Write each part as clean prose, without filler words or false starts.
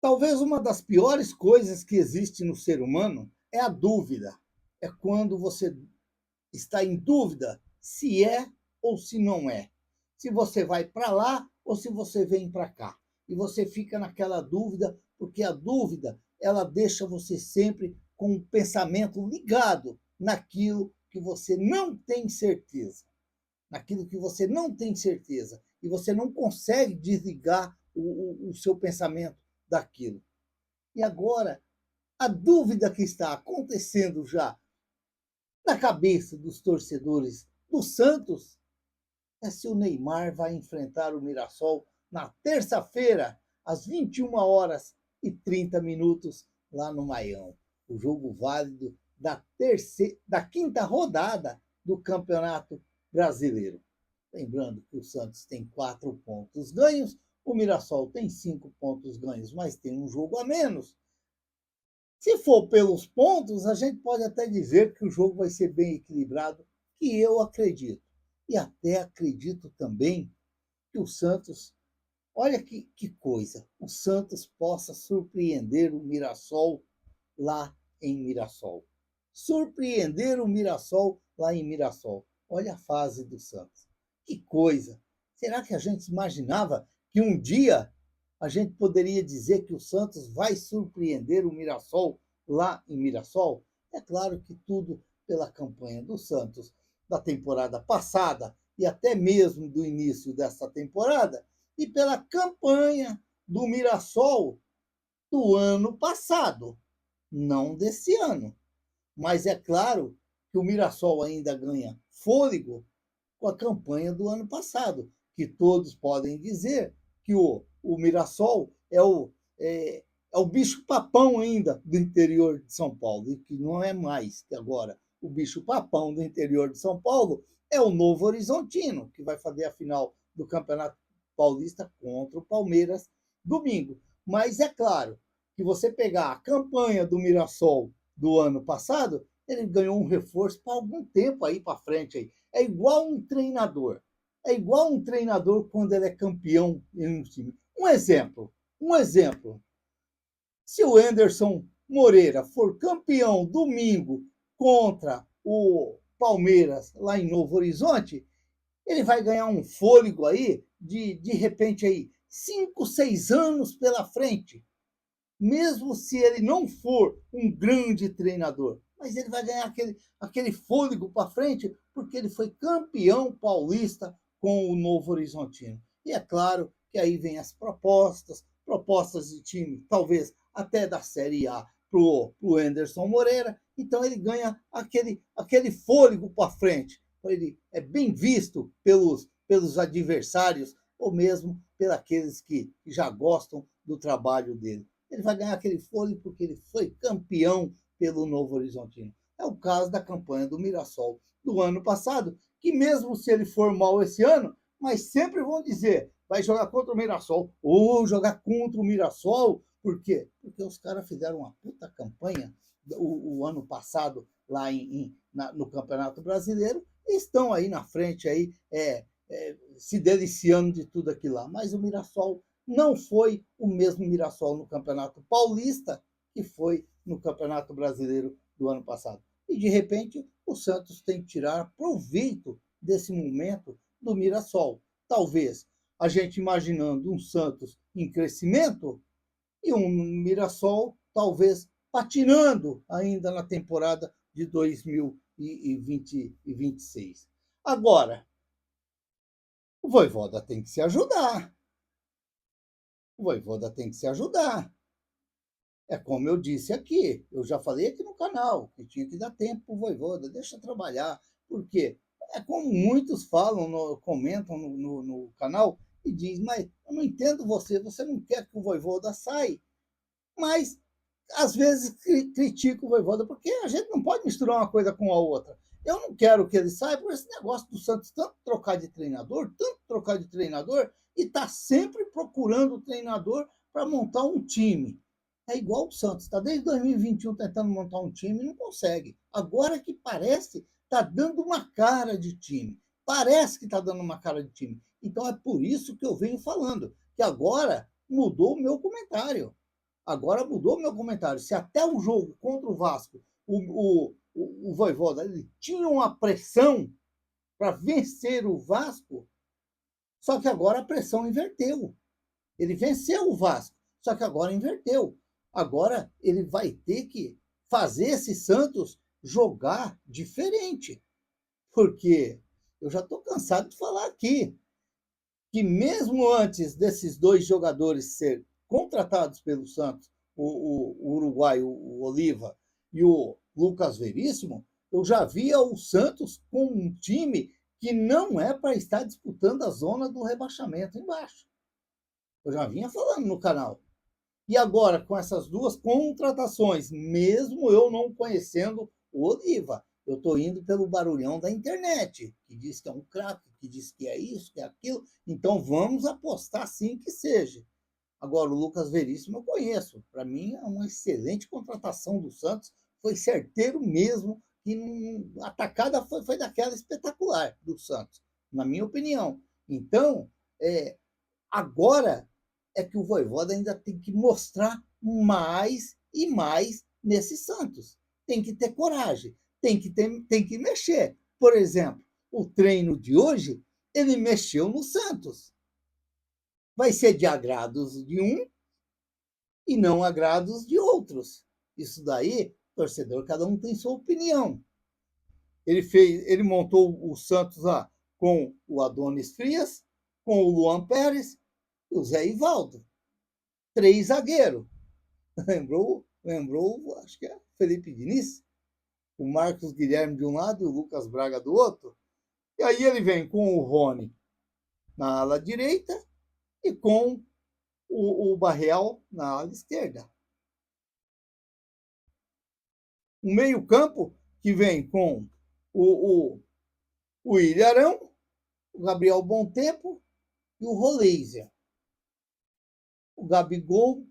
Talvez uma das piores coisas que existe no ser humano é a dúvida. É quando você está em dúvida se é ou se não é. Se você vai para lá ou se você vem para cá. E você fica naquela dúvida, porque a dúvida, ela deixa você sempre com o pensamento ligado naquilo que você não tem certeza. Naquilo que você não tem certeza. E você não consegue desligar o seu pensamento daquilo. E agora, a dúvida que está acontecendo já na cabeça dos torcedores do Santos é se o Neymar vai enfrentar o Mirassol na terça-feira, às 21h30, lá no Maião. O jogo válido da quinta rodada do Campeonato Brasileiro. Lembrando que o Santos tem 4 pontos ganhos, o Mirassol tem 5 pontos ganhos, mas tem um jogo a menos. Se for pelos pontos, a gente pode até dizer que o jogo vai ser bem equilibrado, que eu acredito. E até acredito também que o Santos, olha que coisa, o Santos possa surpreender o Mirassol lá em Mirassol. Surpreender o Mirassol lá em Mirassol. Olha a fase do Santos. Que coisa! Será que a gente imaginava que um dia a gente poderia dizer que o Santos vai surpreender o Mirassol lá em Mirassol? É claro que tudo pela campanha do Santos da temporada passada e até mesmo do início desta temporada e pela campanha do Mirassol do ano passado, não desse ano. Mas é claro que o Mirassol ainda ganha fôlego com a campanha do ano passado, que todos podem dizer que o Mirassol é o bicho-papão ainda do interior de São Paulo, e que não é mais que agora. O bicho-papão do interior de São Paulo é o Novo Horizontino, que vai fazer a final do Campeonato Paulista contra o Palmeiras domingo. Mas é claro que você pegar a campanha do Mirassol do ano passado, ele ganhou um reforço para algum tempo aí para frente. Aí. É igual um treinador. É igual um treinador quando ele é campeão em um time. Um exemplo. Se o Anderson Moreira for campeão domingo contra o Palmeiras lá em Novo Horizonte, ele vai ganhar um fôlego aí de repente aí 5, 6 anos pela frente. Mesmo se ele não for um grande treinador, mas ele vai ganhar aquele fôlego para frente, porque ele foi campeão paulista com o Novo Horizontino. E é claro que aí vem as propostas de time, talvez até da Série A para o Anderson Moreira, então ele ganha aquele fôlego para frente. Ele é bem visto pelos adversários, ou mesmo pelos que já gostam do trabalho dele. Ele vai ganhar aquele fôlego porque ele foi campeão pelo Novo Horizontino. É o caso da campanha do Mirassol do ano passado, que mesmo se ele for mal esse ano, mas sempre vão dizer, vai jogar contra o Mirassol, ou jogar contra o Mirassol, por quê? Porque os caras fizeram uma puta campanha o ano passado lá no Campeonato Brasileiro e estão aí na frente aí, se deliciando de tudo aquilo lá. Mas o Mirassol não foi o mesmo Mirassol no Campeonato Paulista que foi no Campeonato Brasileiro do ano passado. E, de repente, o Santos tem que tirar proveito desse momento do Mirassol. Talvez a gente imaginando um Santos em crescimento e um Mirassol talvez patinando ainda na temporada de 2026. Agora, o Voivoda tem que se ajudar. O Voivoda tem que se ajudar. É como eu disse aqui, eu já falei aqui no canal, que tinha que dar tempo para o Voivoda, deixa trabalhar. Por quê? É como muitos falam, comentam no canal e diz, mas eu não entendo você não quer que o Voivoda saia. Mas, às vezes, critico o Voivoda, porque a gente não pode misturar uma coisa com a outra. Eu não quero que ele saia por esse negócio do Santos tanto trocar de treinador, e tá sempre procurando o treinador para montar um time. É igual o Santos, está desde 2021 tentando montar um time e não consegue. Agora que parece, está dando uma cara de time. Parece que está dando uma cara de time. Então é por isso que eu venho falando, que agora mudou o meu comentário. Agora mudou meu comentário. Se até o jogo contra o Vasco, o Vojvoda ele tinha uma pressão para vencer o Vasco, só que agora a pressão inverteu. Ele venceu o Vasco, só que agora inverteu. Agora ele vai ter que fazer esse Santos jogar diferente. Porque eu já estou cansado de falar aqui que mesmo antes desses dois jogadores serem contratados pelo Santos, o uruguaio, o Oliva, e o Lucas Veríssimo, eu já via o Santos com um time que não é para estar disputando a zona do rebaixamento embaixo. Eu já vinha falando no canal. E agora, com essas duas contratações, mesmo eu não conhecendo o Oliva, eu estou indo pelo barulhão da internet, que diz que é um craque, que diz que é isso, que é aquilo. Então vamos apostar sim que seja. Agora, o Lucas Veríssimo eu conheço. Para mim, é uma excelente contratação do Santos. Foi certeiro mesmo. E a atacada foi daquela espetacular do Santos, na minha opinião. Então, agora é que o Vojvoda ainda tem que mostrar mais e mais nesse Santos. Tem que ter coragem, tem que mexer. Por exemplo, o treino de hoje, ele mexeu no Santos. Vai ser de agrados de um e não agrados de outros. Isso daí, torcedor, cada um tem sua opinião. Ele montou o Santos lá com o Adonis Frias, com o Luan Pérez e o Zé Ivaldo. 3 zagueiros. Lembrou, acho que é Felipe Diniz, o Marcos Guilherme de um lado e o Lucas Braga do outro. E aí ele vem com o Rony na ala direita e com o Barreal na ala esquerda. O meio-campo que vem com o Ilharão, o Gabriel Bontempo e o Roleisia. O Gabigol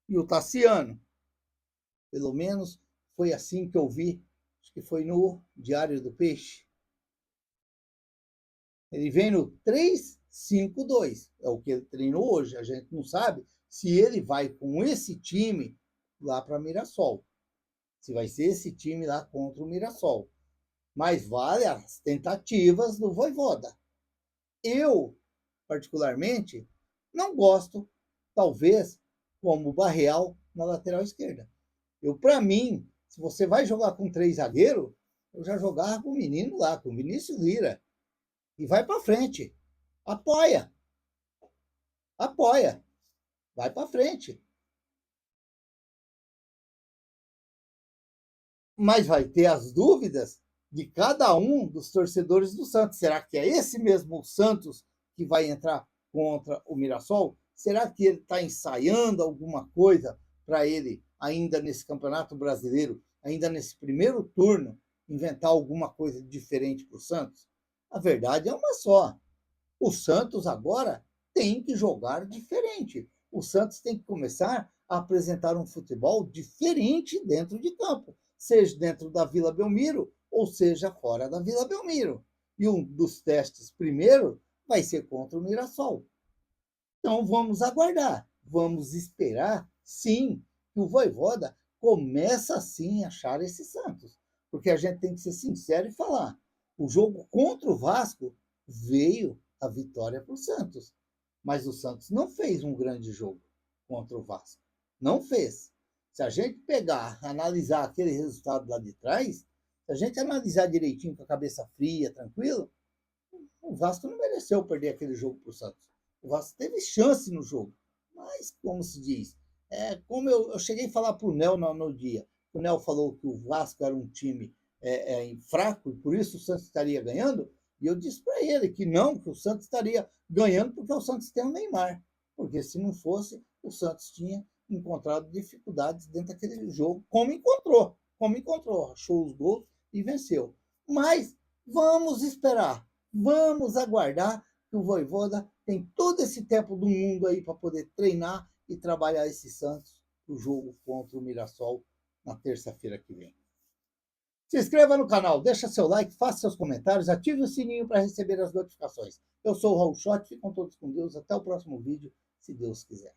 e o Tassiano. Pelo menos foi assim que eu vi, acho que foi no Diário do Peixe. Ele vem no 3-5-2, é o que ele treinou hoje. A gente não sabe se ele vai com esse time lá para Mirassol. Se vai ser esse time lá contra o Mirassol. Mas vale as tentativas do Vojvoda. Eu, particularmente, não gosto, talvez, como o Barreal na lateral esquerda. Para mim, se você vai jogar com 3 zagueiros, eu já jogava com o menino lá, com o Vinícius Lira. E vai para frente. Apoia. Apoia. Vai para frente. Mas vai ter as dúvidas de cada um dos torcedores do Santos. Será que é esse mesmo Santos que vai entrar contra o Mirassol? Será que ele está ensaiando alguma coisa para ele, ainda nesse Campeonato Brasileiro, ainda nesse primeiro turno, inventar alguma coisa diferente para o Santos? A verdade é uma só. O Santos agora tem que jogar diferente. O Santos tem que começar a apresentar um futebol diferente dentro de campo, seja dentro da Vila Belmiro ou seja fora da Vila Belmiro. E um dos testes primeiro vai ser contra o Mirassol. Então vamos aguardar, vamos esperar, sim, que o Vojvoda começa sim a achar esse Santos. Porque a gente tem que ser sincero e falar, o jogo contra o Vasco veio a vitória para o Santos. Mas o Santos não fez um grande jogo contra o Vasco. Não fez. Se a gente pegar, analisar aquele resultado lá de trás, se a gente analisar direitinho com a cabeça fria, tranquilo, o Vasco não mereceu perder aquele jogo para o Santos. O Vasco teve chance no jogo. Mas, como se diz, como eu cheguei a falar para o Nel no dia. O Nel falou que o Vasco era um time fraco e por isso o Santos estaria ganhando. E eu disse para ele que não, que o Santos estaria ganhando porque o Santos tem o Neymar. Porque se não fosse, o Santos tinha encontrado dificuldades dentro daquele jogo, como encontrou, achou os gols e venceu. Mas vamos esperar, vamos aguardar que o Vojvoda tem todo esse tempo do mundo aí para poder treinar e trabalhar esse Santos para o jogo contra o Mirassol na terça-feira que vem. Se inscreva no canal, deixa seu like, faça seus comentários, ative o sininho para receber as notificações. Eu sou o Raul Schott, ficam todos com Deus, até o próximo vídeo, se Deus quiser.